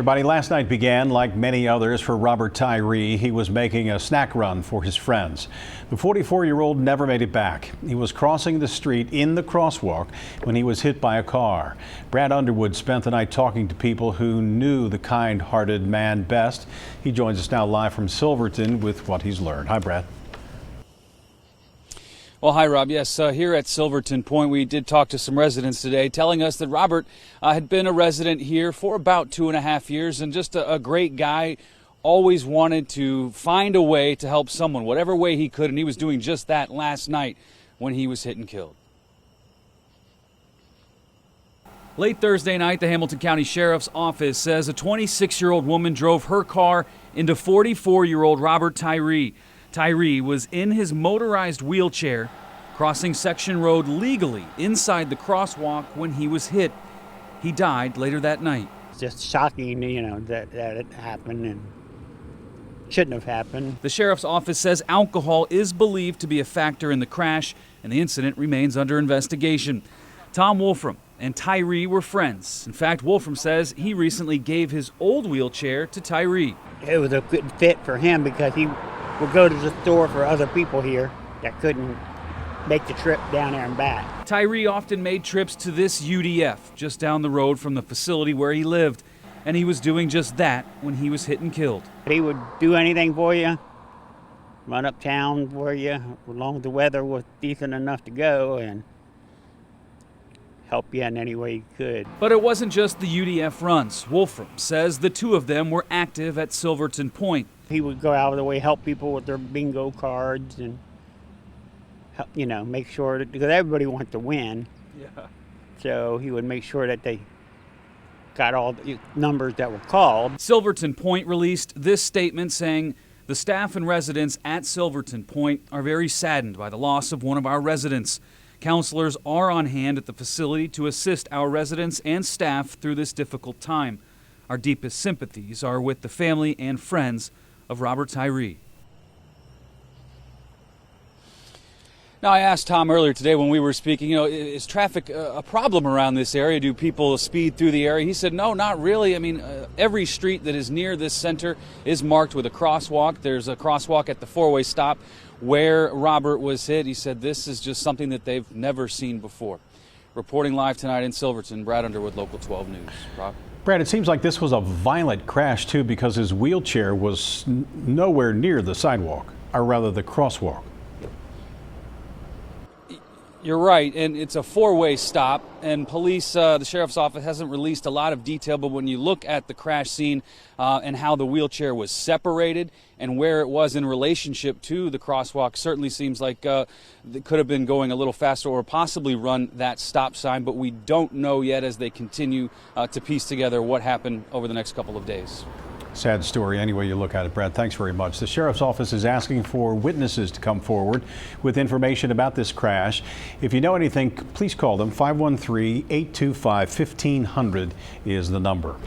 Everybody, last night began like many others for Robert Tirey. He was making a snack run for his friends. The 44-year-old never made it back. He was crossing the street in the crosswalk when he was hit by a car. Brad Underwood spent the night talking to people who knew the kind-hearted man best. He joins us now live from Silverton with what he's learned. Hi, Brad. Well, hi, Rob. Yes, here at Silverton Point, we did talk to some residents today telling us that Robert had been a resident here for about 2.5 years and just a great guy, always wanted to find a way to help someone, whatever way he could, and he was doing just that last night when he was hit and killed. Late Thursday night, the Hamilton County Sheriff's Office says a 26-year-old woman drove her car into 44-year-old Robert Tirey. Tirey was in his motorized wheelchair, crossing Section Road legally inside the crosswalk when he was hit. He died later that night. It's just shocking, that it happened and shouldn't have happened. The Sheriff's Office says alcohol is believed to be a factor in the crash, and the incident remains under investigation. Tom Wolfram and Tirey were friends. In fact, Wolfram says he recently gave his old wheelchair to Tirey. It was a good fit for him because he would go to the store for other people here that couldn't make the trip down there and back. Tirey often made trips to this UDF just down the road from the facility where he lived, and he was doing just that when he was hit and killed. He would do anything for you, run uptown for you, as long as the weather was decent enough to go, and help you in any way he could. But it wasn't just the UDF runs. Wolfram says the two of them were active at Silverton Point. He would go out of the way, help people with their bingo cards and, make sure that, because everybody wants to win. Yeah. So he would make sure that they got all the numbers that were called. Silverton Point released this statement saying, "The staff and residents at Silverton Point are very saddened by the loss of one of our residents. Counselors are on hand at the facility to assist our residents and staff through this difficult time. Our deepest sympathies are with the family and friends of Robert Tirey." Now, I asked Tom earlier today when we were speaking, is traffic a problem around this area? Do people speed through the area? He said, no, not really. I mean, every street that is near this center is marked with a crosswalk. There's a crosswalk at the four-way stop where Robert was hit. He said this is just something that they've never seen before. Reporting live tonight in Silverton, Brad Underwood, Local 12 News. Rob? Brad, it seems like this was a violent crash, too, because his wheelchair was nowhere near the sidewalk, or rather the crosswalk. You're right, and it's a four-way stop, and police, the sheriff's office hasn't released a lot of detail, but when you look at the crash scene and how the wheelchair was separated and where it was in relationship to the crosswalk, certainly seems like it could have been going a little faster or possibly run that stop sign, but we don't know yet as they continue to piece together what happened over the next couple of days. Sad story any way you look at it, Brad. Thanks very much. The Sheriff's Office is asking for witnesses to come forward with information about this crash. If you know anything, please call them. 513-825-1500 is the number.